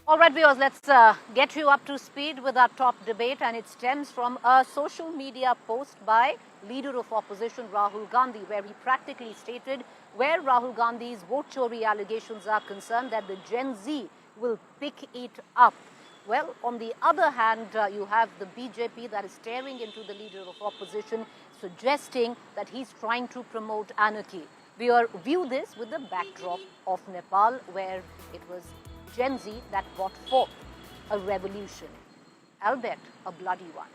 All right, viewers, let's get you up to speed with our top debate, and it stems from a social media post by leader of opposition Rahul Gandhi, where he practically stated, where Rahul Gandhi's vote chori allegations are concerned, that the Gen Z will pick it up. Well, on the other hand, you have the BJP that is staring into the leader of opposition, suggesting that he's trying to promote anarchy. We view this with the backdrop of Nepal, where it was Gen Z that brought forth a revolution, albeit a bloody one.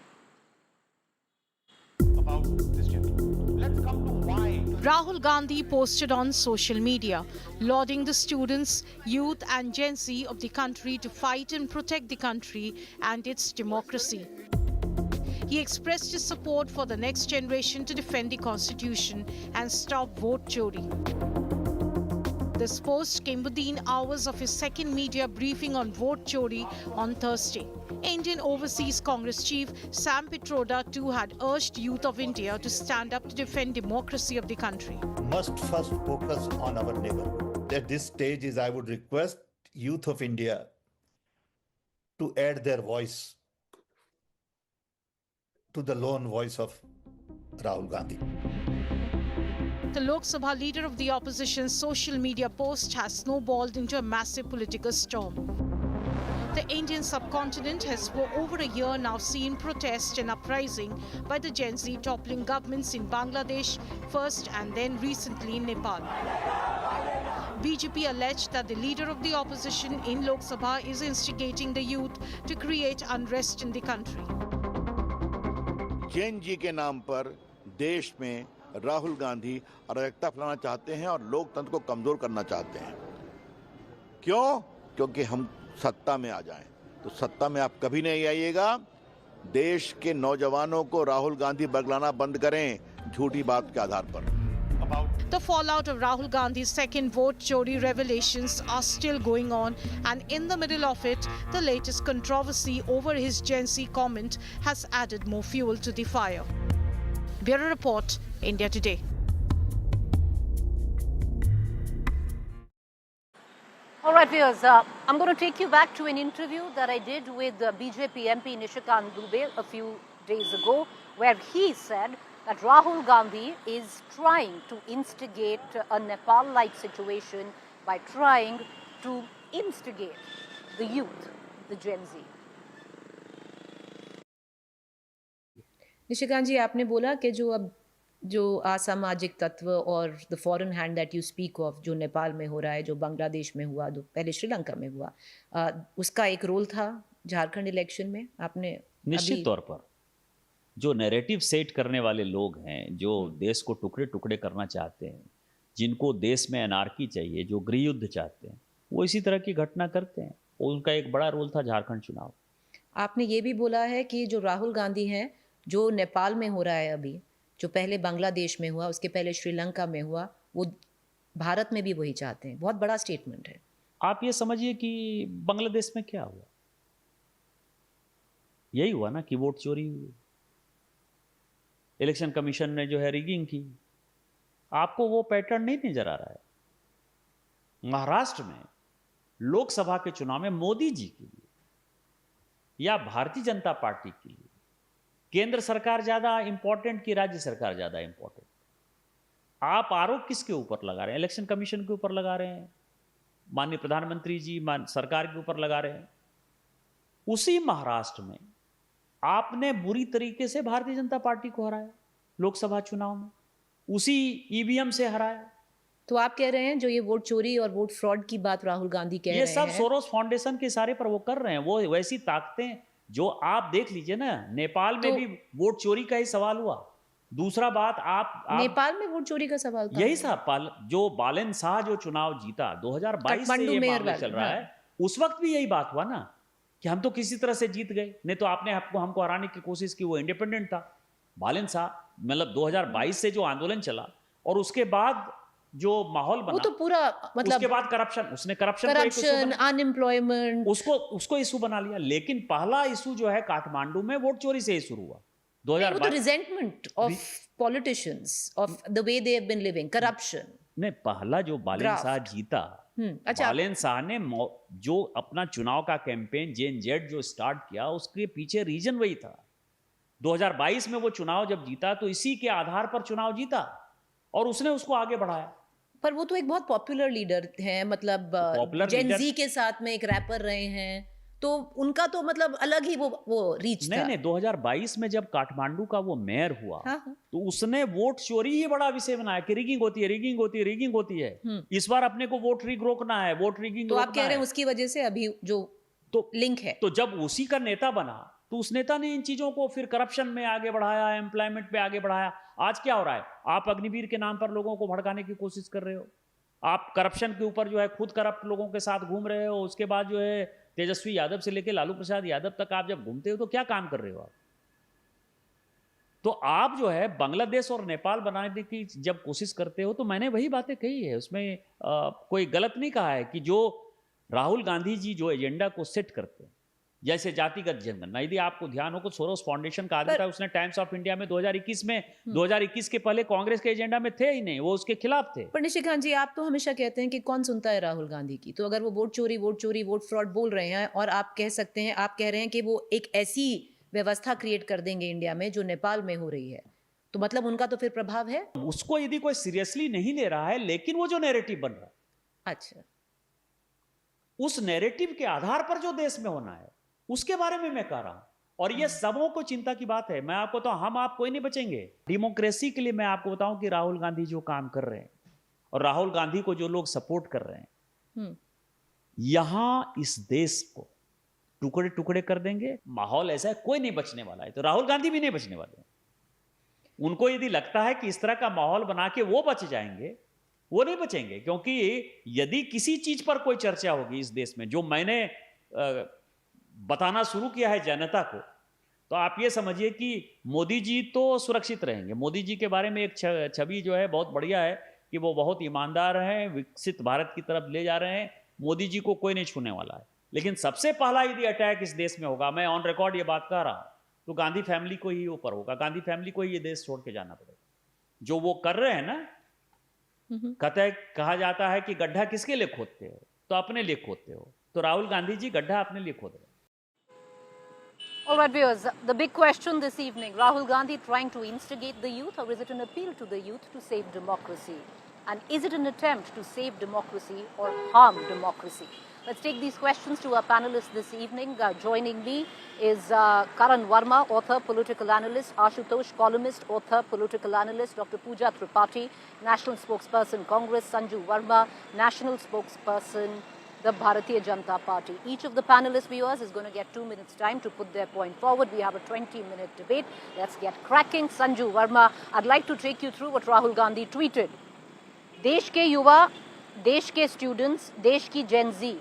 About this gentleman. Let's come to why. Rahul Gandhi posted on social media, lauding the students, youth and Gen Z of the country to fight and protect the country and its democracy. He expressed his support for the next generation to defend the constitution and stop vote chori. This post came within hours of his second media briefing on vote chori on Thursday. Indian Overseas Congress Chief Sam Pitroda too had urged youth of India to stand up to defend democracy of the country. Must first focus on our neighborhood. At this stage, I would request youth of India to add their voice to the lone voice of Rahul Gandhi. The Lok Sabha leader of the opposition's social media post has snowballed into a massive political storm. The Indian subcontinent has for over a year now seen protest and uprising by the Gen Z toppling governments in Bangladesh first and then recently in Nepal. BJP alleged that the leader of the opposition in Lok Sabha is instigating the youth to create unrest in the country. जेन जी के नाम पर देश में राहुल गांधी अराजकता फैलाना चाहते हैं और लोकतंत्र को कमजोर करना चाहते हैं। क्यों? क्योंकि हम सत्ता में आ जाएं। तो सत्ता में आप कभी नहीं आइएगा। देश के नौजवानों को राहुल गांधी बरगलाना बंद करें झूठी बात के आधार पर। The fallout of Rahul Gandhi's second vote chori revelations are still going on, and in the middle of it, the latest controversy over his Gen Z comment has added more fuel to the fire. Bureau Report, India Today. All right, viewers, I'm going to take you back to an interview that I did with BJP MP Nishikant Dubey a few days ago, where he said that Rahul Gandhi is trying to instigate a Nepal-like situation by trying to instigate the youth, the Gen Z. Nishikant जी, आपने बोला कि जो असामाजिक तत्व और the foreign hand that you speak of, जो नेपाल में हो रहा है, जो बांग्लादेश में हुआ, पहले श्रीलंका में हुआ, उसका एक रोल था झारखंड इलेक्शन में। आपने निश्चित तौर पर जो नैरेटिव सेट करने वाले लोग हैं, जो देश को टुकड़े टुकड़े करना चाहते हैं, जिनको देश में एनार्की चाहिए, जो गृह युद्ध चाहते हैं, वो इसी तरह की घटना करते हैं। उनका एक बड़ा रोल था झारखंड चुनाव। आपने ये भी बोला है कि जो राहुल गांधी हैं, जो नेपाल में हो रहा है अभी, जो पहले बांग्लादेश में हुआ, उसके पहले श्रीलंका में हुआ, वो भारत में भी वही चाहते हैं। बहुत बड़ा स्टेटमेंट है। आप ये समझिए कि बांग्लादेश में क्या हुआ, यही हुआ ना कि वोट चोरी हुई, इलेक्शन कमीशन ने जो है रिगिंग की। आपको वो पैटर्न नहीं नजर आ रहा है? महाराष्ट्र में लोकसभा के चुनाव में मोदी जी के लिए या भारतीय जनता पार्टी के लिए केंद्र सरकार ज्यादा इंपॉर्टेंट कि राज्य सरकार ज्यादा इंपॉर्टेंट? आप आरोप किसके ऊपर लगा रहे हैं? इलेक्शन कमीशन के ऊपर लगा रहे हैं, माननीय प्रधानमंत्री जी सरकार के ऊपर लगा रहे हैं। उसी महाराष्ट्र में आपने बुरी तरीके से भारतीय जनता पार्टी को हराया लोकसभा चुनाव में, उसी ईवीएम से हराया। तो आप कह रहे हैं जो ये वोट चोरी और वोट फ्रॉड की बात राहुल गांधी कह रहे हैं, ये सब सोरोस फाउंडेशन के इशारे पर वो कर रहे हैं। वो वैसी ताकतें जो आप देख लीजिए ना, नेपाल में भी वोट चोरी का ही सवाल हुआ। दूसरा बात, आप नेपाल में वोट चोरी का सवाल था। यही साहब, जो बालन शाह जो चुनाव जीता 2022 से ये मामला चल रहा है, उस वक्त भी यही बात हुआ ना कि हम तो किसी तरह से जीत गए, नहीं तो आपने हमको हराने की कोशिश की। वो इंडिपेंडेंट था बालन शाह, मतलब 2022 से जो आंदोलन चला और उसके बाद जो माहौल बना, वो तो पूरा मतलब उसके बाद करप्शन, उसने करप्शन अनएम्प्लॉयमेंट उसको इशू बना लिया। लेकिन पहला इशू जो है काठमांडू में वोट चोरी से ही शुरू हुआ 2022। वो तो resentment of politicians, of the way they have been living, corruption. नहीं, पहला जो बालन शाह जीता अच्छा, बालेन शाह ने जो अपना चुनाव का कैंपेन जेन-जेड जो स्टार्ट किया, उसके पीछे रीजन वही था। 2022 में वो चुनाव जब जीता तो इसी के आधार पर चुनाव जीता और उसने उसको आगे बढ़ाया। पर वो तो एक बहुत पॉपुलर लीडर हैं, मतलब पॉपुलर जेन लीडर जी के साथ में एक रैपर रहे हैं, तो उनका तो मतलब अलग ही वो रीच था। नहीं 2022 में जब काठमांडू का वो मेयर हुआ, हाँ। तो उसने वोट चोरी ही बड़ा विषय बनाया कि रिगिंग होती है, रिगिंग होती है, रिगिंग होती है। इस बार अपने को वोट रिग रोकना है, वोट रिगिंग तो रोकना आप कह रहे हैं उसकी वजह से अभी जो तो लिंक है। तो जब उसी का नेता बना तो उस नेता ने इन चीजों को फिर करप्शन में आगे बढ़ाया, एम्प्लॉयमेंट पे आगे बढ़ाया। आज क्या हो रहा है, आप अग्निवीर के नाम पर लोगों को भड़काने की कोशिश कर रहे हो, आप करप्शन के ऊपर जो है खुद करप्ट लोगों के साथ घूम रहे हो, उसके बाद जो है तेजस्वी यादव से लेकर लालू प्रसाद यादव तक आप जब घूमते हो तो क्या काम कर रहे हो आप? तो आप जो है बांग्लादेश और नेपाल बनाने की जब कोशिश करते हो तो मैंने वही बातें कही है, उसमें कोई गलत नहीं कहा है कि जो राहुल गांधी जी जो एजेंडा को सेट करते हैं, जैसे जातिगत जनगणना, यदि आपको ध्यान हो कुछ सोरोस फाउंडेशन का आदमी था, उसने टाइम्स ऑफ इंडिया में 2021 के पहले कांग्रेस के एजेंडा में थे ही नहीं, वो उसके खिलाफ थे। पर निशिकांत जी, आप तो हमेशा कहते हैं कि कौन सुनता है राहुल गांधी की, तो अगर वो वोट चोरी वोट फ्रॉड बोल रहे हैं और आप कह रहे हैं कि वो एक ऐसी व्यवस्था क्रिएट कर देंगे इंडिया में जो नेपाल में हो रही है, तो मतलब उनका तो फिर प्रभाव है। उसको यदि कोई सीरियसली नहीं ले रहा है, लेकिन वो जो नैरेटिव बन रहा है, अच्छा, उस नैरेटिव के आधार पर जो देश में होना है उसके बारे में मैं कह रहा हूं, और ये सबों को चिंता की बात है। मैं आपको तो हम आप कोई नहीं बचेंगे डेमोक्रेसी के लिए। मैं आपको बताऊं कि राहुल गांधी जो काम कर रहे हैं और राहुल गांधी को जो लोग सपोर्ट कर रहे हैं, यहां इस देश को टुकड़े टुकड़े कर देंगे। माहौल ऐसा है, कोई नहीं बचने वाला है, तो राहुल गांधी भी नहीं बचने वाले हैं। उनको यदि लगता है कि इस तरह का माहौल बना के वो बच जाएंगे, वो नहीं बचेंगे। क्योंकि यदि किसी चीज पर कोई चर्चा होगी इस देश में, जो मैंने बताना शुरू किया है जनता को, तो आप ये समझिए कि मोदी जी तो सुरक्षित रहेंगे। मोदी जी के बारे में एक छवि जो है बहुत बढ़िया है कि वो बहुत ईमानदार हैं, विकसित भारत की तरफ ले जा रहे हैं, मोदी जी को कोई नहीं छूने वाला है। लेकिन सबसे पहला यदि अटैक इस देश में होगा, मैं ऑन रिकॉर्ड ये बात कह रहा हूं, तो गांधी फैमिली को ही ऊपर होगा। गांधी फैमिली को ही ये देश छोड़ के जाना पड़ेगा। जो वो कर रहे हैं ना, कहा जाता है कि गड्ढा किसके लिए खोदते हो, तो अपने लिए खोदते हो। तो राहुल गांधी जी गड्ढा अपने लिए खोद रहे हैं। All right, viewers, the big question this evening, Rahul Gandhi trying to instigate the youth, or is it an appeal to the youth to save democracy? And is it an attempt to save democracy or harm democracy? Let's take these questions to our panelists this evening. Joining me is Karan Verma, author, political analyst, Ashutosh, columnist, author, political analyst, Dr. Pooja Tripathi, national spokesperson, Congress, Sanju Verma, national spokesperson, the Bharatiya Janata Party. Each of the panelist viewers is going to get 2 minutes time to put their point forward. We have a 20-minute debate. Let's get cracking. Sanju Verma, I'd like to take you through what Rahul Gandhi tweeted. देश के युवा, देश के students, देश की जेन जी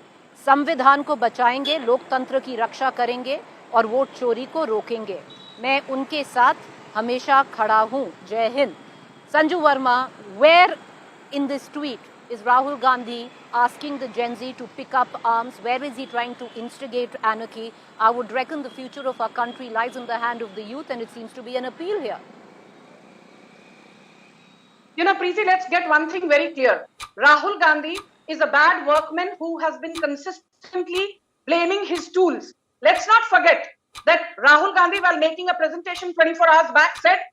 संविधान को बचाएंगे, लोकतंत्र की रक्षा करेंगे और वोट चोरी को रोकेंगे। मैं उनके साथ हमेशा खड़ा हूं। जय Hind. Sanju Verma, where in this tweet is Rahul Gandhi asking the Gen Z to pick up arms? Where is he trying to instigate anarchy? I would reckon the future of our country lies in the hand of the youth, and it seems to be an appeal here. You know, Preeti, let's get one thing very clear. Rahul Gandhi is a bad workman who has been consistently blaming his tools. Let's not forget that Rahul Gandhi, while making a presentation 24 hours back, said,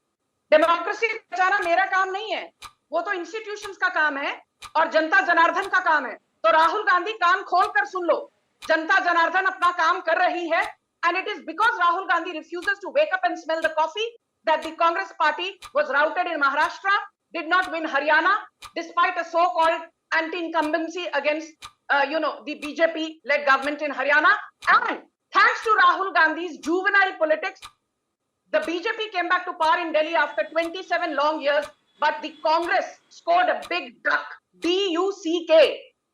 democracy बचाना मेरा काम नहीं है, वो तो institutions का काम है और जनता जनार्दन का काम है। तो राहुल गांधी कान खोल कर सुन लो, जनता जनार्दन अपना काम कर रही है, and it is because Rahul Gandhi refuses to wake up and smell the coffee that the Congress party was routed in Maharashtra, did not win Haryana despite a so-called anti-incumbency against the BJP-led government in Haryana. And thanks to Rahul Gandhi's juvenile politics, the BJP came back to power in Delhi after 27 long years, but the Congress scored a big duck. DUCK.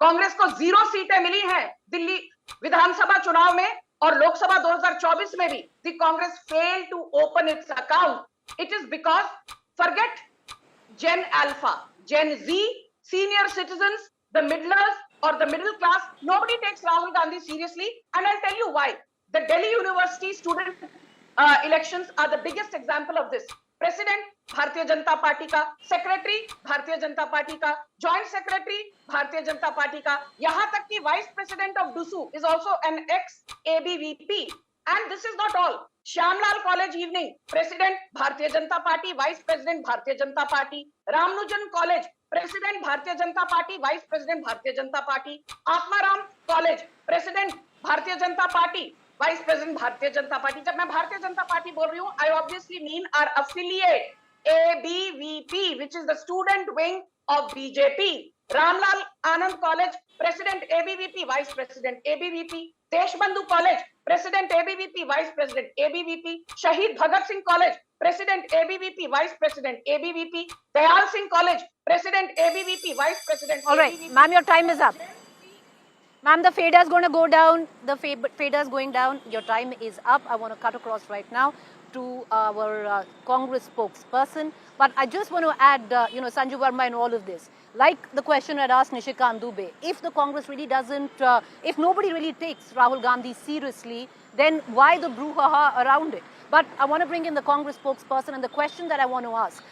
Congress को 0 सीटें मिली हैं दिल्ली विधानसभा चुनाव में और लोकसभा 2024 में भी. The Congress failed to open its account. It is because, forget Gen Alpha, Gen Z, senior citizens, the middlers or the middle class, nobody takes Rahul Gandhi seriously, and I'll tell you why. The Delhi University student elections are the biggest example of this. President Bharatiya Janata party का, secretary भारतीय Janata party का, joint secretary भारतीय Janata party का, यहां तक कि vice president of DUSU is also an ex ABVP. And this is not all. Shyamlal college evening, president Bharatiya Janata party, vice president Bharatiya Janata party. Ramanujan college, president Bharatiya Janata party, vice president Bharatiya Janata party. Atmaram college, president Bharatiya Janata party, vice president Bharatiya Janata party. जब मैं भारतीय Janata party बोल रही हूं, I obviously mean are affiliate ABVP, which is the student wing of BJP. Ramlal Anand college, president ABVP, vice president ABVP. Deshbandhu college, president ABVP, vice president ABVP. Shaheed Bhagat Singh college, president ABVP, vice president ABVP. Dayal Singh college, president ABVP, vice president. All right, ma'am, your time is up. Ma'am, the fader is going to go down. The fader is going down. Your time is up. I want to cut across right now to our Congress spokesperson. But I just want to add, Sanju Verma in all of this. Like the question I'd asked Nishikant Dubey, if the Congress really doesn't, if nobody really takes Rahul Gandhi seriously, then why the brouhaha around it? But I want to bring in the Congress spokesperson, and the question that I want to ask,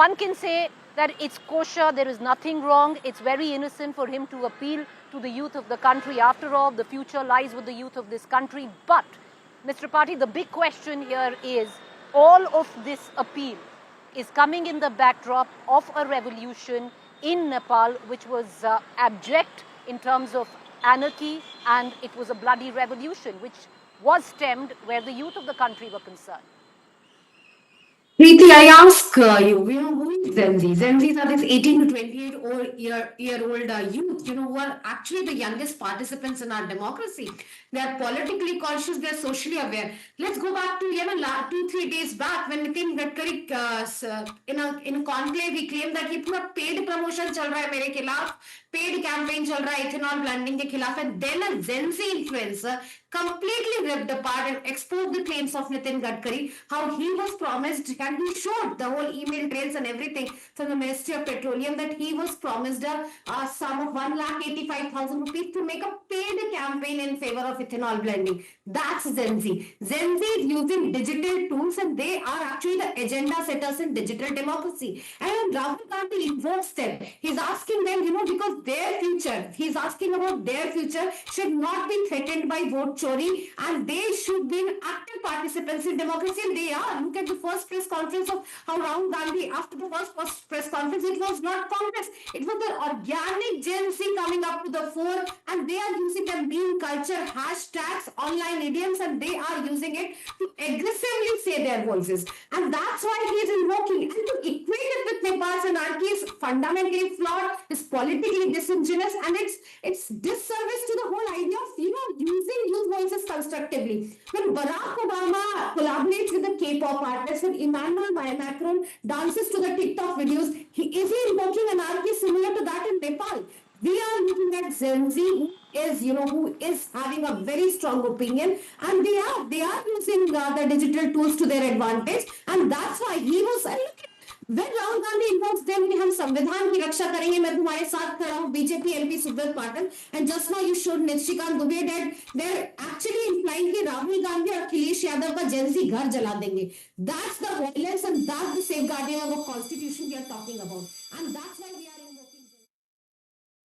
one can say that it's kosher, there is nothing wrong, it's very innocent for him to appeal to the youth of the country. After all, the future lies with the youth of this country. But, Mr. Tripathi, the big question here is, all of this appeal is coming in the backdrop of a revolution in Nepal, which was abject in terms of anarchy, and it was a bloody revolution, which was stemmed where the youth of the country were concerned. Preeti, I ask you, who is Gen Z? Gen Zs are this 18 to 28-year-old youth, who are actually the youngest participants in our democracy. They are politically conscious, they are socially aware. Let's go back to 2-3 days back when Nitin Gadkari in a conclave he claimed that he put paid promotion chal raha hai mere khilaf, paid campaign chal raha hai ethanol blending ke khilaf, and then a Gen Z influencer completely ripped apart and exposed the claims of Nitin Gadkari, how he was promised, and he showed the whole email trails and everything from the Ministry of Petroleum, that he was promised a sum of 1,85,000 rupees to make a paid campaign in favor of ethanol blending. That's Gen Z. Gen Z is using digital tools, and they are actually the agenda setters in digital democracy. And Rahul Gandhi invokes them. He's asking them, because their future, he's asking about their future should not be threatened by vote chori, and they should be active participants in democracy, and they are. Look at the first press conference of how Rahul Gandhi, after the first press conference, it was not Congress, it was the organic Gen Z coming up to the fore, and they are using the meme culture, hashtags, online idioms, and they are using it to aggressively say their voices. And that's why he is invoking. And to equate it with Nepal's anarchy is fundamentally flawed, is politically disingenuous, and it's disservice to the whole idea of, using youth voices constructively. When Barack Obama collaborates with the K-pop artists, when Emmanuel Macron dances to the TikTok videos, is he invoking anarchy similar to that in Nepal? We are looking at Gen Z, who is having a very strong opinion, and they are using the digital tools to their advantage, and that's why he was. When Rahul Gandhi invokes them, कि हम संविधान की रक्षा करेंगे, मैं तुम्हारे साथ खड़ा हूँ, BJP MP Subrat Patil, and just now you showed Nishikant Dubey that they're actually implying कि Rahul Gandhi और Akhilesh Yadav का Gen Z घर जला देंगे. That's the violence and that's the safeguarding of a constitution we are talking about, and that's why we are invoking.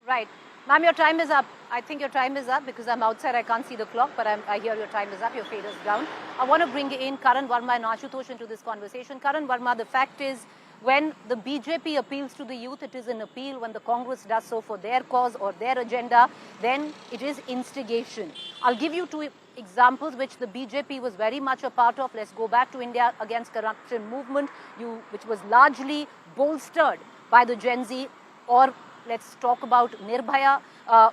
Right. Ma'am, your time is up. I think your time is up because I'm outside. I can't see the clock, but I hear your time is up. Your fader is down. I want to bring in Karan Verma and Ashutosh into this conversation. Karan Verma, the fact is, when the BJP appeals to the youth, it is an appeal. When the Congress does so for their cause or their agenda, then it is instigation. I'll give you two examples which the BJP was very much a part of. Let's go back to India Against Corruption movement, which was largely bolstered by the Gen Z. Or let's talk about Nirbhaya,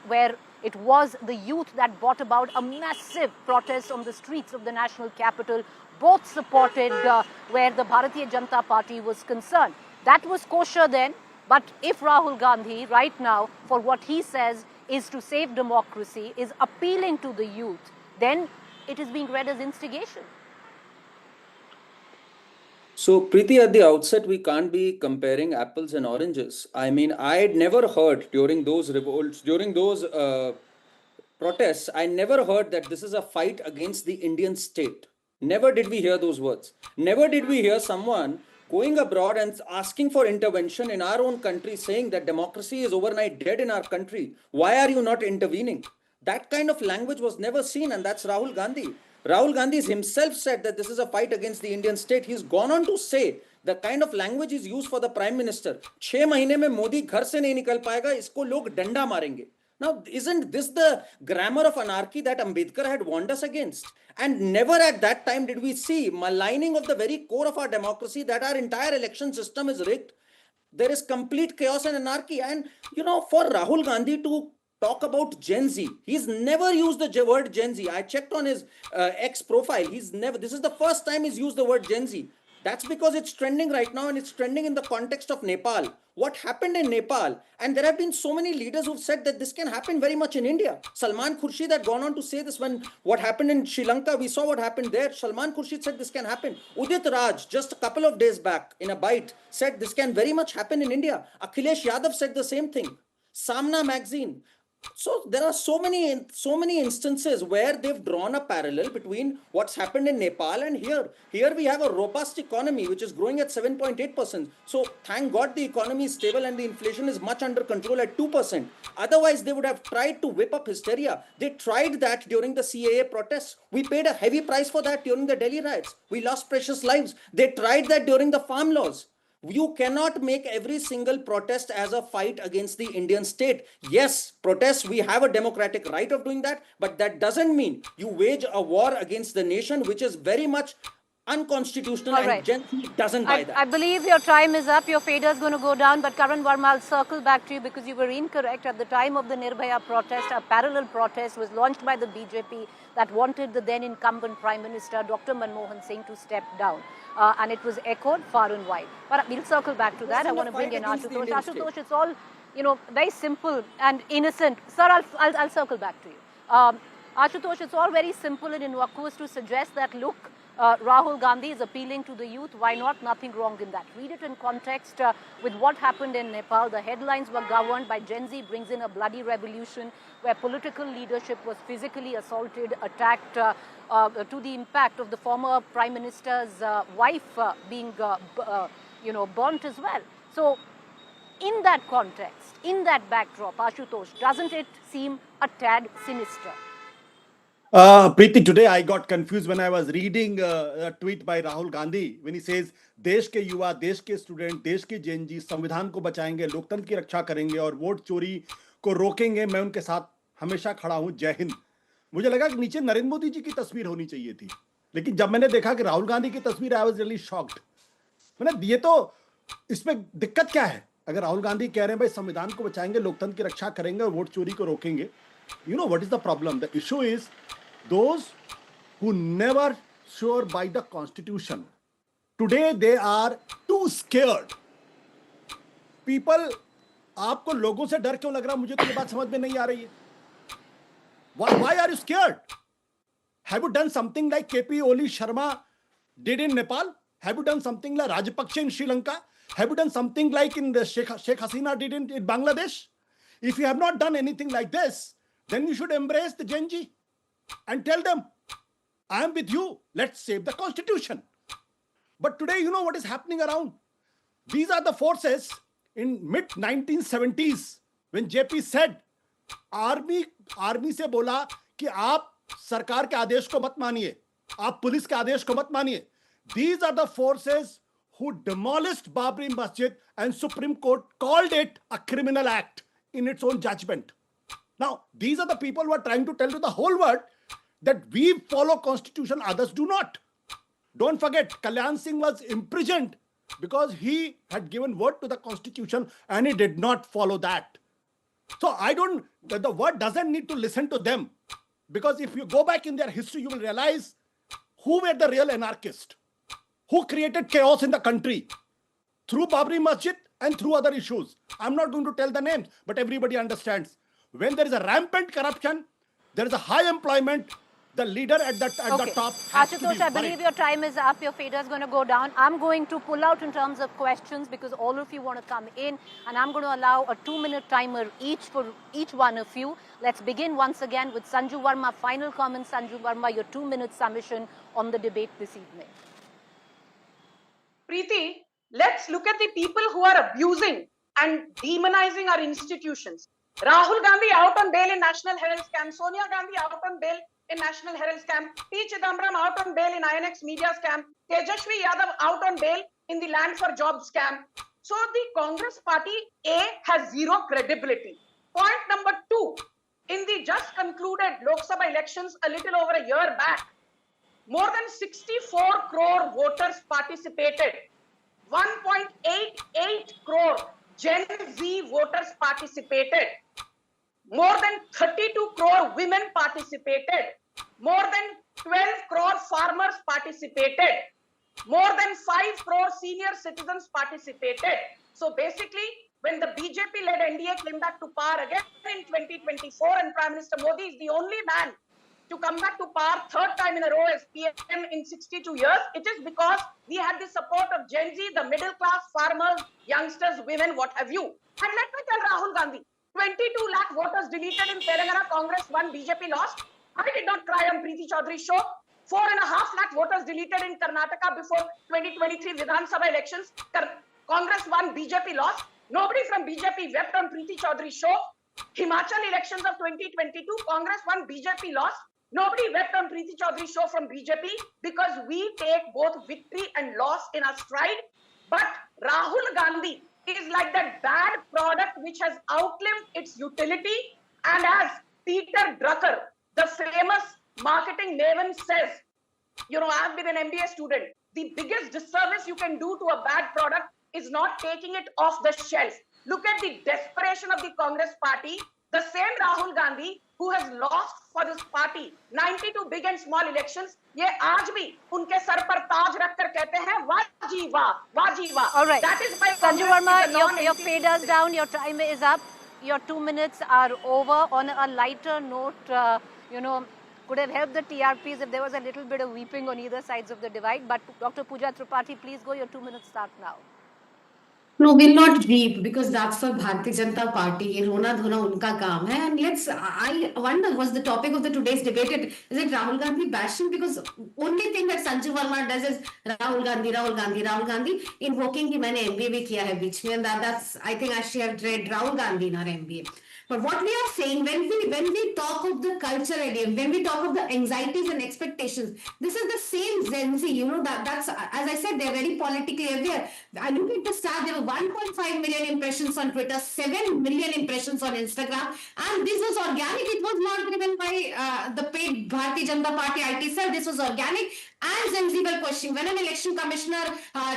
where it was the youth that brought about a massive protest on the streets of the national capital, both supported where the Bharatiya Janata Party was concerned. That was kosher then, but if Rahul Gandhi right now, for what he says is to save democracy, is appealing to the youth, then it is being read as instigation. So, Preeti, at the outset, we can't be comparing apples and oranges. I mean, I had never heard during those revolts, during those protests, I never heard that this is a fight against the Indian state. Never did we hear those words. Never did we hear someone going abroad and asking for intervention in our own country, saying that democracy is overnight dead in our country. Why are you not intervening? That kind of language was never seen, and that's Rahul Gandhi. Rahul Gandhi himself said that this is a fight against the Indian state. He's gone on to say the kind of language is used for the prime minister. 6 महीने में मोदी घर से नहीं निकल पाएगा, इसको लोग डंडा मारेंगे. Now, isn't this the grammar of anarchy that Ambedkar had warned us against? And never at that time did we see maligning of the very core of our democracy, that our entire election system is rigged. There is complete chaos and anarchy. And, for Rahul Gandhi to talk about Gen Z, he's never used the word Gen Z. I checked on his X profile. This is the first time he's used the word Gen Z. That's because it's trending right now, and it's trending in the context of Nepal. What happened in Nepal? And there have been so many leaders who've said that this can happen very much in India. Salman Khurshid had gone on to say this when what happened in Sri Lanka, we saw what happened there. Salman Khurshid said this can happen. Udit Raj, just a couple of days back in a bite, said this can very much happen in India. Akhilesh Yadav said the same thing. Samna magazine. So there are so many instances where they've drawn a parallel between what's happened in Nepal and here. Here we have a robust economy which is growing at 7.8%. So thank God the economy is stable and the inflation is much under control at 2%. Otherwise, they would have tried to whip up hysteria. They tried that during the CAA protests. We paid a heavy price for that during the Delhi riots. We lost precious lives. They tried that during the farm laws. You cannot make every single protest as a fight against the Indian state. Yes, protests, we have a democratic right of doing that, but that doesn't mean you wage a war against the nation, which is very much unconstitutional. All right. And Gen Z doesn't buy that. I believe your time is up. Your fader is going to go down. But Karan Verma, I'll circle back to you because you were incorrect. At the time of the Nirbhaya protest, a parallel protest was launched by the BJP that wanted the then incumbent Prime Minister, Dr. Manmohan Singh, to step down. And it was echoed far and wide. But we'll circle back to that. I want to bring in Ashutosh. Ashutosh, it's all, very simple and innocent. Sir, I'll circle back to you. Ashutosh, it's all very simple and innocuous to suggest that, look, Rahul Gandhi is appealing to the youth. Why not? Nothing wrong in that. Read it in context with what happened in Nepal. The headlines were governed by Gen Z brings in a bloody revolution where political leadership was physically assaulted, attacked to the impact of the former Prime Minister's wife being, burnt as well. So, in that context, in that backdrop, Ashutosh, doesn't it seem a tad sinister? Preeti, today I got confused when I was reading a tweet by Rahul Gandhi when he says, देश के युवा, देश के student, देश के जेन जी संविधान को बचाएंगे, लोकतंत्र की रक्षा करेंगे और वोट चोरी को रोकेंगे. मैं उनके साथ हमेशा खड़ा हूं. जय हिंद. मुझे लगा कि नीचे नरेंद्र मोदी जी की तस्वीर होनी चाहिए थी, लेकिन जब मैंने देखा कि राहुल गांधी की तस्वीर, आई वाज रियली शॉक्ड. मैंने ये तो इसमें दिक्कत क्या है? अगर राहुल गांधी कह रहे हैं भाई संविधान को बचाएंगे, लोकतंत्र की रक्षा करेंगे और वोट चोरी को रोकेंगे, you know what is the problem? The issue is those who never swear by the constitution, today they are too scared. People, आपको लोगों से डर क्यों लग रहा? मुझे तो ये बात समझ में नहीं आ रही है. Why are you scared? Have you done something like KP Oli Sharma did in Nepal? Have you done something like Rajapaksa in Sri Lanka? Have you done something like in the Sheikh Hasina did in Bangladesh? If you have not done anything like this, then you should embrace the Gen Z and tell them, I am with you. Let's save the constitution. But today, you know what is happening around? These are the forces in mid-1970s when JP said, army से बोला कि आप सरकार के आदेश को मत मानिए, आप पुलिस के आदेश को मत मानिए. These are the forces who demolished Babri Masjid, and Supreme Court called it a criminal act in its own judgment. Now, these are the people who are trying to tell to the whole world that we follow constitution, others do not. Don't forget, Kalyan Singh was imprisoned because he had given word to the constitution and he did not follow that. So the word doesn't need to listen to them, because if you go back in their history, you will realize who were the real anarchists, who created chaos in the country through Babri Masjid and through other issues. I'm not going to tell the names, but everybody understands. When there is a rampant corruption, there is a high employment, the leader at the top has to be Ashutosh, I believe your time is up. Your fader is going to go down. I'm going to pull out in terms of questions because all of you want to come in, and I'm going to allow a 2-minute timer each for each one of you. Let's begin once again with Sanju Verma. Final comment, Sanju Verma, your 2-minute summation on the debate this evening. Preeti, let's look at the people who are abusing and demonizing our institutions. Rahul Gandhi out on bail in National Herald scam. Sonia Gandhi out on bail in National Herald scam. P. Chidambaram out on bail in INX media scam. Tejashwi Yadav out on bail in the land for job scam. So the Congress party A has zero credibility. Point number 2, in the just concluded Lok Sabha elections a little over a year back, more than 64 crore voters participated. 1.88 crore Gen Z voters participated. More than 32 crore women participated. More than 12 crore farmers participated. More than 5 crore senior citizens participated. So basically, when the BJP-led NDA came back to power again in 2024, and Prime Minister Modi is the only man to come back to power third time in a row as PM in 62 years, it is because we had the support of Gen Z, the middle class, farmers, youngsters, women, what have you. And let me tell Rahul Gandhi, 22 lakh voters deleted in Telangana, Congress won, BJP lost. I did not cry on Preeti Chaudhary's show. 4.5 lakh voters deleted in Karnataka before 2023 Vidhan Sabha elections. Congress won, BJP lost. Nobody from BJP wept on Preeti Chaudhary's show. Himachal elections of 2022, Congress won, BJP lost. Nobody wept on Preeti Chaudhary's show from BJP because we take both victory and loss in our stride. But Rahul Gandhi is like that bad product which has outlived its utility. And as Peter Drucker, the famous marketing maven, says, you know, I've been an MBA student. The biggest disservice you can do to a bad product is not taking it off the shelf. Look at the desperation of the Congress party. The same Rahul Gandhi who has lost for this party 92 big and small elections, ये आज भी उनके sir पर ताज रखकर कहते हैं वाह जी वाह, वाह जी वाह. All right. That is why Sanju Verma, your fader's down, your time is up. Your 2 minutes are over. On a lighter note, you know, could have helped the TRPs if there was a little bit of weeping on either sides of the divide. But Dr. Pooja Tripathi, please go. Your 2 minutes start now. No, we'll not weep because that's for Bharatiya Janata Party. ये रोना धोना उनका काम है. And I wonder, was the topic of the today's debate, is it Rahul Gandhi bashing? Because only thing that Sanju Verma does is Rahul Gandhi, Rahul Gandhi, Rahul Gandhi, invoking कि मैंने MBA भी किया है बीच में, and that's, I think I should have read Rahul Gandhi in our MBA. But what we are saying, when we talk of the culture idea, when we talk of the anxieties and expectations, this is the same Gen Z, you know, that's, as I said, they're very politically aware. I look at the stat, there were 1.5 million impressions on Twitter, 7 million impressions on Instagram, and this was organic. It was not driven by the paid Bharatiya Janata Party IT cell. This was organic. And Gen Z were questioning. When an election commissioner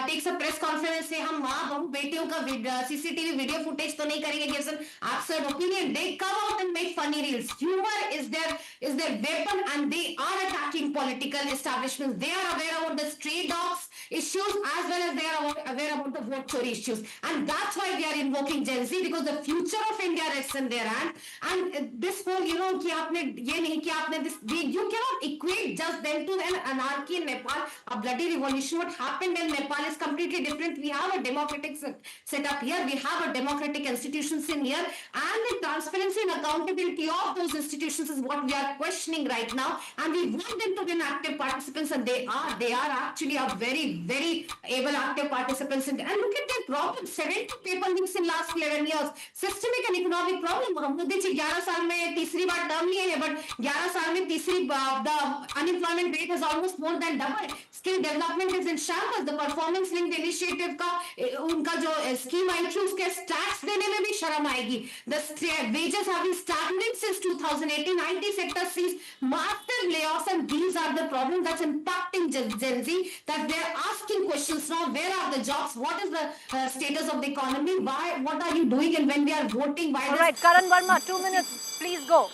takes a press conference, say, हम माँ बहू बेटियों का CCTV video footage तो नहीं करेंगे, gives an absurd opinion. They come out and make funny reels. Humor is their weapon, and they are attacking political establishments. They are aware about the stray dogs issues as well as they are aware about the vote chori issues. And that's why they are invoking Gen Z, because the future of India rests in their hand. And this whole, you know, कि आपने ये नहीं कि आपने this, you cannot equate just them to an anarchy in Nepal, a bloody revolution. What happened in Nepal is completely different. We have a democratic setup here. We have a democratic institutions in here, and the transparency and accountability of those institutions is what we are questioning right now. And we want them to be active participants, and they are actually a very, very able active participants. And look at their problems. 70 paper leaks in last 11 years. Systemic and economic problem. Modi ji 11 साल में तीसरी बार term लिए है, but 11 साल में तीसरी the unemployment rate has almost more than doubled. Skill development is in shambles. The performance linked initiative का उनका जो scheme आई थी उसके stats देने में भी शर्म आएगी. The wages have been stagnant since 2018. IT sector sees massive layoffs, and these are the problems that's impacting Gen Z. That they're asking questions now: where are the jobs? What is the status of the economy? Why? What are you doing? And when we are voting, why? All right, Karan Verma, 2 minutes. Please go.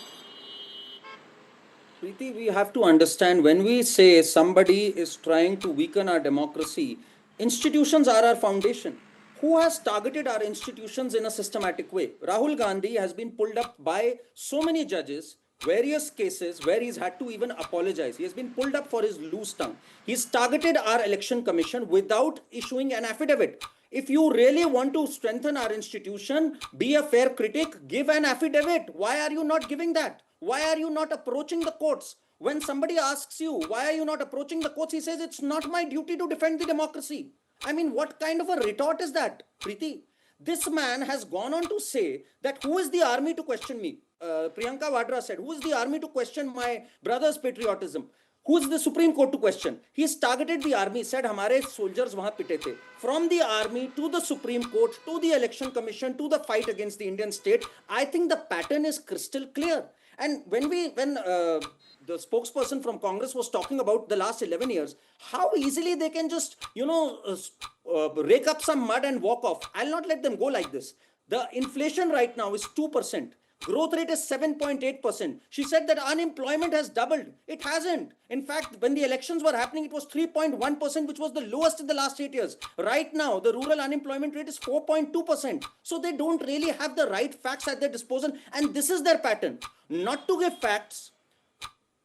Preeti, we have to understand, when we say somebody is trying to weaken our democracy, institutions are our foundation. Who has targeted our institutions in a systematic way? Rahul Gandhi has been pulled up by so many judges, various cases where he's had to even apologize. He has been pulled up for his loose tongue. He's targeted our election commission without issuing an affidavit. If you really want to strengthen our institution, be a fair critic, give an affidavit. Why are you not giving that? Why are you not approaching the courts? When somebody asks you, why are you not approaching the courts? He says, it's not my duty to defend the democracy. I mean, what kind of a retort is that, Preeti? This man has gone on to say that who is the army to question me? Priyanka Vadra said, who is the army to question my brother's patriotism? Who is the Supreme Court to question? He's targeted the army, said hamare soldiers wahan pite the. From the army to the Supreme Court, to the Election Commission, to the fight against the Indian state, I think the pattern is crystal clear. And when the spokesperson from Congress was talking about the last 11 years, how easily they can just, rake up some mud and walk off. I'll not let them go like this. The inflation right now is 2%. Growth rate is 7.8%. She said that unemployment has doubled. It hasn't. In fact, when the elections were happening, it was 3.1%, which was the lowest in the last 8 years. Right now, the rural unemployment rate is 4.2%. So they don't really have the right facts at their disposal. And this is their pattern. Not to give facts,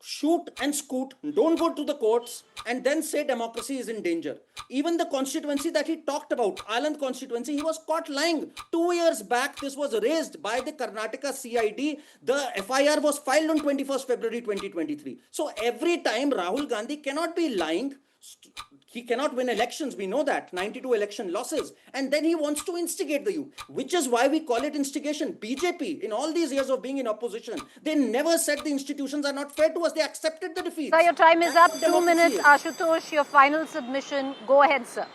shoot and scoot, don't go to the courts, and then say democracy is in danger. Even the constituency that he talked about, Aland constituency, he was caught lying. 2 years back, this was raised by the Karnataka CID. The FIR was filed on 21st February 2023. So every time Rahul Gandhi cannot be lying. He cannot win elections, we know that, 92 election losses. And then he wants to instigate the youth, which is why we call it instigation. BJP, in all these years of being in opposition, they never said the institutions are not fair to us. They accepted the defeat. Sir, your time is up. 2 minutes. Ashutosh, your final submission. Go ahead, sir.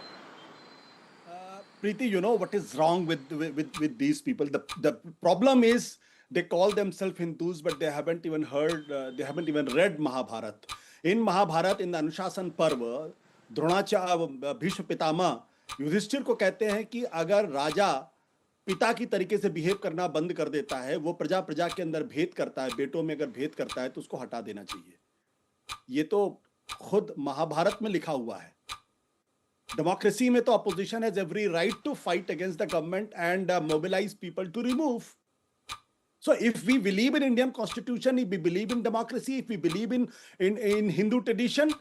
Preeti, you know what is wrong with these people? The problem is they call themselves Hindus, but they haven't even read Mahabharata. In Mahabharata, in the Anushasan Parva, Dronacharya Bhishma Pitamah Yudhishthir को कहते हैं कि अगर राजा पिता की तरीके से behave करना बंद कर देता है, वो प्रजा के अंदर भेद करता है, बेटों में अगर भेद करता है तो उसको हटा देना चाहिए. ये तो खुद महाभारत में लिखा हुआ है. डेमोक्रेसी में तो opposition has every right to fight against the government and mobilise people to remove. So if we believe in Indian constitution, if we believe in democracy, if we believe in Hindu tradition,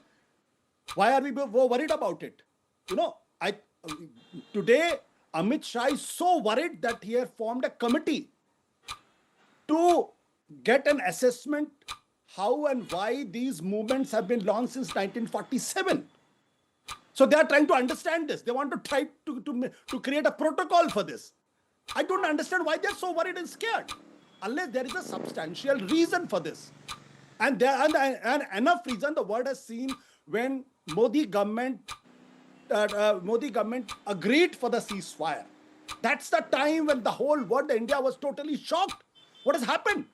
why are we worried about it? Today Amit Shah is so worried that he has formed a committee to get an assessment how and why these movements have been launched since 1947. So they are trying to understand this. They want to try to create a protocol for this. I don't understand why they are so worried and scared, unless there is a substantial reason for this. And enough reason the world has seen when Modi government agreed for the ceasefire. That's the time when the whole world, India, was totally shocked. What has happened?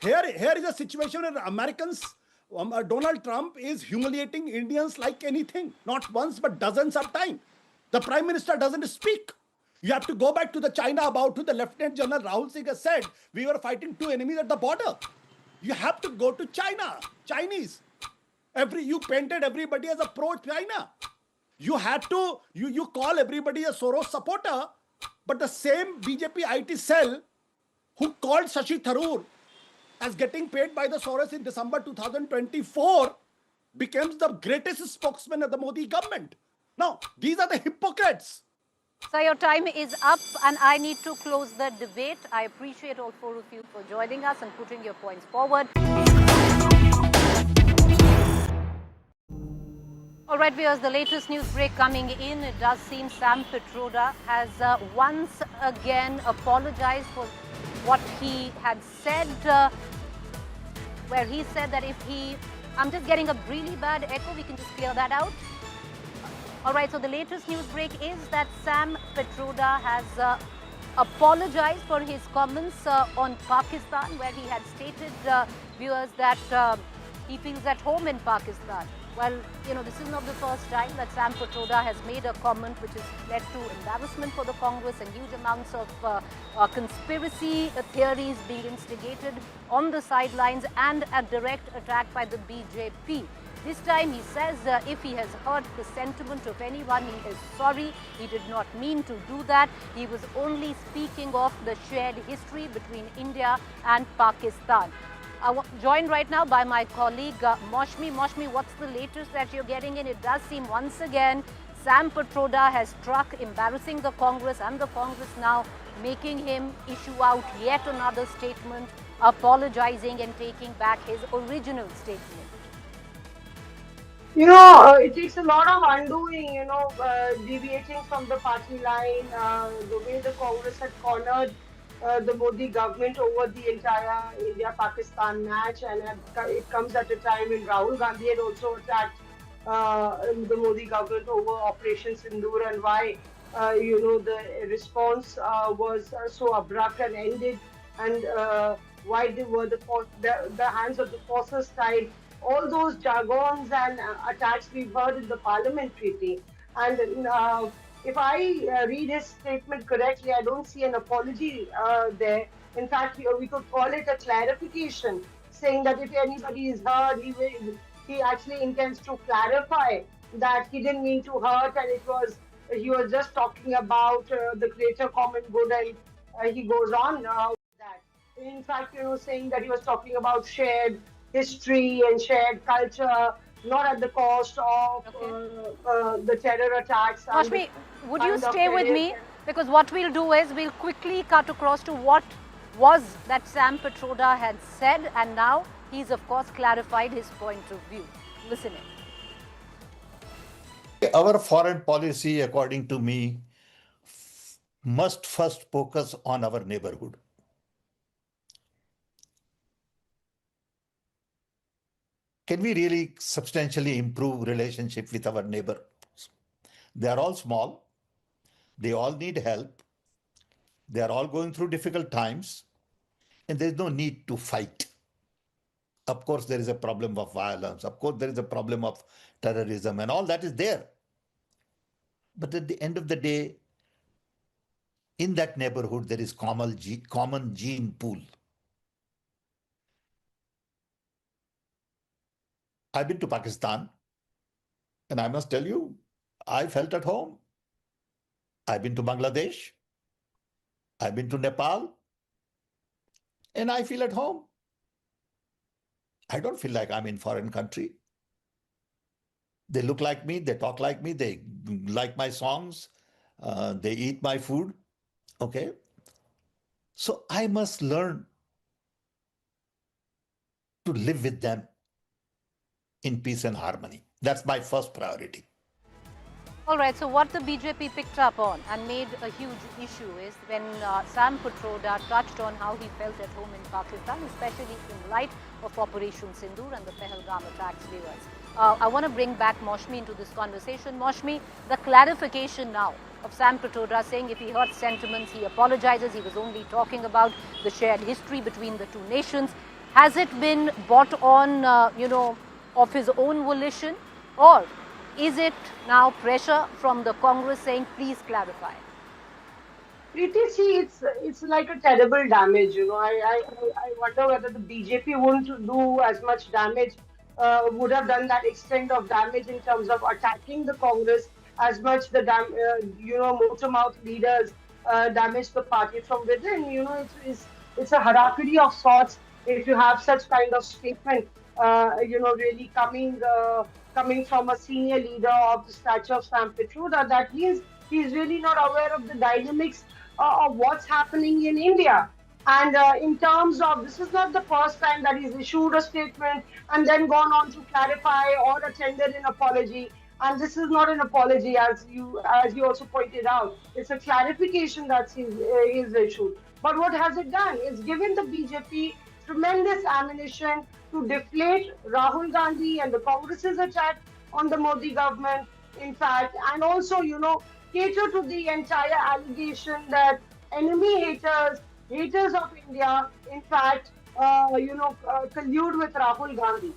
Here is a situation where Americans, Donald Trump is humiliating Indians like anything. Not once, but dozens of times. The Prime Minister doesn't speak. You have to go back to the China about who the Lieutenant General Rahul Singh has said, we were fighting two enemies at the border. You have to go to China, Chinese. You painted everybody as a pro-China. You had to, you call everybody a Soros supporter, but the same BJP IT cell who called Shashi Tharoor as getting paid by the Soros in December 2024 becomes the greatest spokesman of the Modi government. Now, these are the hypocrites. So your time is up and I need to close the debate. I appreciate all four of you for joining us and putting your points forward. All right, viewers, the latest news break coming in. It does seem Sam Pitroda has once again apologized for what he had said, where he said that I'm just getting a really bad echo. We can just clear that out. All right, so the latest news break is that Sam Pitroda has apologized for his comments on Pakistan, where he had stated, viewers, that he feels at home in Pakistan. Well, this is not the first time that Sam Pitroda has made a comment which has led to embarrassment for the Congress and huge amounts of conspiracy theories being instigated on the sidelines and a direct attack by the BJP. This time he says if he has hurt the sentiment of anyone, he is sorry. He did not mean to do that. He was only speaking of the shared history between India and Pakistan. Joined right now by my colleague Moshmi. Moshmi, what's the latest that you're getting in? It does seem once again Sam Pitroda has struck, embarrassing the Congress, and the Congress now making him issue out yet another statement, apologizing and taking back his original statement. It takes a lot of undoing, deviating from the party line, the way the Congress had cornered the Modi government over the entire India-Pakistan match, and it comes at a time when Rahul Gandhi had also attacked the Modi government over Operation Sindoor, and why, the response was so abrupt and ended, and why they were the hands of the forces tied, all those jargons and attacks we've heard in the parliament treaty. And if I read his statement correctly, I don't see an apology there. In fact, we could call it a clarification, saying that if anybody is hurt, he actually intends to clarify that he didn't mean to hurt, and he was just talking about the greater common good, and he goes on with that. In fact, saying that he was talking about shared history and shared culture, not at the cost of the terror attacks. And Mashmi, would you kind of stay with headache me? Because what we'll do is we'll quickly cut across to what was that Sam Petroda had said, and now he's of course clarified his point of view. Listen in. Our foreign policy, according to me, must first focus on our neighborhood. Can we really substantially improve relationship with our neighbors? They are all small. They all need help. They are all going through difficult times, and there's no need to fight. Of course, there is a problem of violence. Of course, there is a problem of terrorism, and all that is there. But at the end of the day, in that neighborhood, there is common gene pool. I've been to Pakistan, and I must tell you, I felt at home. I've been to Bangladesh. I've been to Nepal, and I feel at home. I don't feel like I'm in foreign country. They look like me, they talk like me, they like my songs, they eat my food, okay? So I must learn to live with them in peace and harmony. That's my first priority. All right, so what the BJP picked up on and made a huge issue is when Sam Petroda touched on how he felt at home in Pakistan, especially in light of Operation Sindoor and the Pahalgam attacks viewers. I want to bring back Mashmi into this conversation. Mashmi, the clarification now of Sam Petroda saying if he hurt sentiments, he apologizes. He was only talking about the shared history between the two nations. Has it been bought on, of his own volition, or is it now pressure from the Congress saying, please clarify? PTC, it's like a terrible damage. I wonder whether the BJP wouldn't do as much damage, would have done that extent of damage in terms of attacking the Congress as much the motor mouth leaders damage the party from within. It's a harakiri of sorts if you have such kind of statement. Really coming from a senior leader of the stature of Sam Petroda, that means he's really not aware of the dynamics of what's happening in India. And in terms of, this is not the first time that he's issued a statement and then gone on to clarify or attended an apology. And this is not an apology, as you also pointed out. It's a clarification that he's issued. But what has it done? It's given the BJP tremendous ammunition to deflate Rahul Gandhi and the Congress's attack on the Modi government, in fact, and also, cater to the entire allegation that haters of India, in fact, collude with Rahul Gandhi.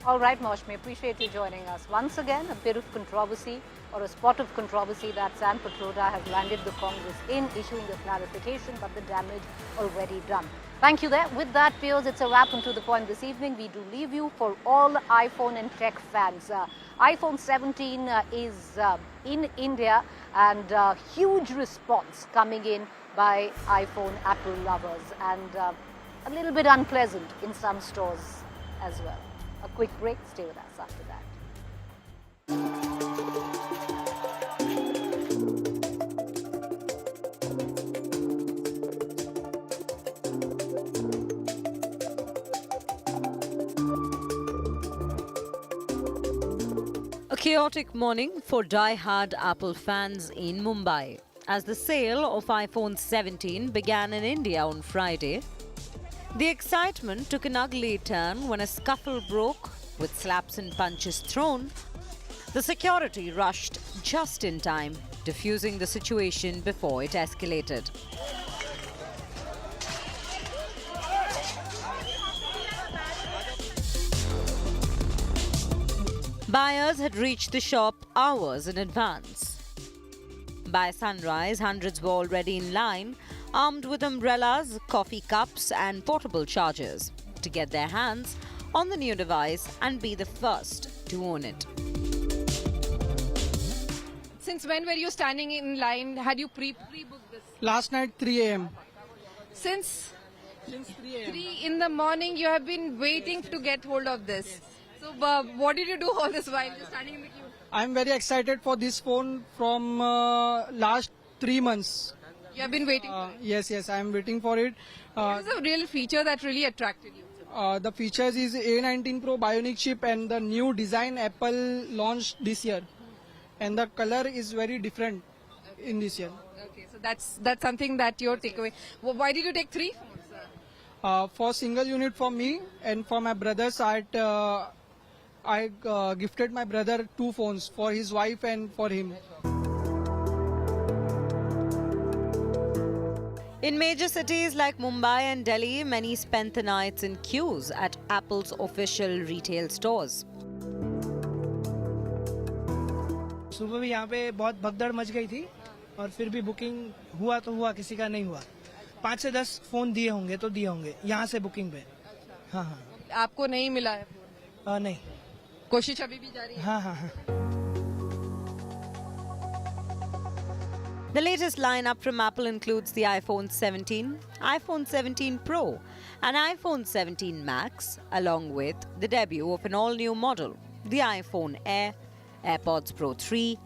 All right, Mashmi, appreciate you joining us. Once again, a bit of controversy or a spot of controversy that Sam Petroda has landed the Congress in issuing a clarification, but the damage already done. Thank you there. With that, Piers, it's a wrap and to the point this evening. We do leave you for all iPhone and tech fans. iPhone 17 is in India, and huge response coming in by iPhone Apple lovers, and a little bit unpleasant in some stores as well. A quick break. Stay with us after that. Chaotic morning for die-hard Apple fans in Mumbai as the sale of iPhone 17 began in India on Friday. The excitement took an ugly turn when a scuffle broke, with slaps and punches thrown. The security rushed just in time, diffusing the situation before it escalated. Buyers had reached the shop hours in advance. By sunrise, hundreds were already in line, armed with umbrellas, coffee cups and portable chargers to get their hands on the new device and be the first to own it. Since when were you standing in line? Had you pre-booked this? Last night 3 a.m. Since 3 a.m. 3 in the morning you have been waiting to get hold of this. Yes. So what did you do all this while just standing in the queue? I'm very excited for this phone from last 3 months. You have been waiting for it. Yes, I'm waiting for it. What is the real feature that really attracted you? The features is A19 Pro Bionic chip and the new design Apple launched this year. And the color is very different in this year. Okay, so that's something that your takeaway. Well, why did you take 3 phones? For single unit for me and for my brother's I gifted my brother 2 phones for his wife and for him. In major cities like Mumbai and Delhi, many spent the nights in queues at Apple's official retail stores. सुबह भी यहाँ पे बहुत भगदड़ much गई थी और फिर भी बुकिंग हुआ तो हुआ, किसी का नहीं हुआ. 5 से 10 फोन दिए होंगे तो दिए होंगे यहाँ से बुकिंग पे. हाँ. आपको नहीं मिला है फोन? नहीं. कोशिश अभी भी जारी है? हाँ. The latest lineup from Apple includes the iPhone 17, iPhone 17 Pro, and iPhone 17 Max, along with the debut of an all-new model, the iPhone Air, AirPods Pro 3,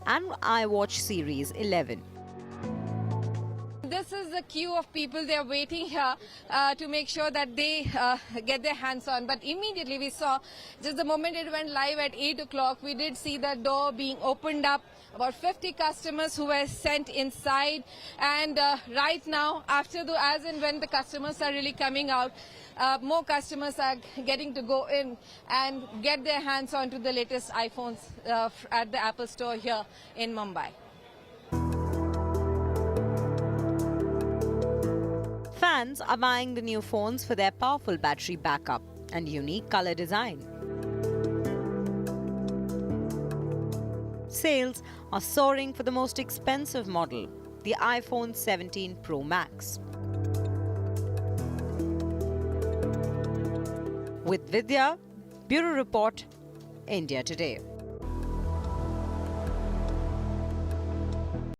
and iWatch Series 11. This is the queue of people. They are waiting here to make sure that they get their hands on. But immediately we saw, just the moment it went live at 8 o'clock, we did see the door being opened up. About 50 customers who were sent inside. And right now, as and when the customers are really coming out, more customers are getting to go in and get their hands onto the latest iPhones at the Apple Store here in Mumbai. Fans are buying the new phones for their powerful battery backup and unique color design. Sales are soaring for the most expensive model, the iPhone 17 Pro Max. With Vidya, Bureau Report, India Today.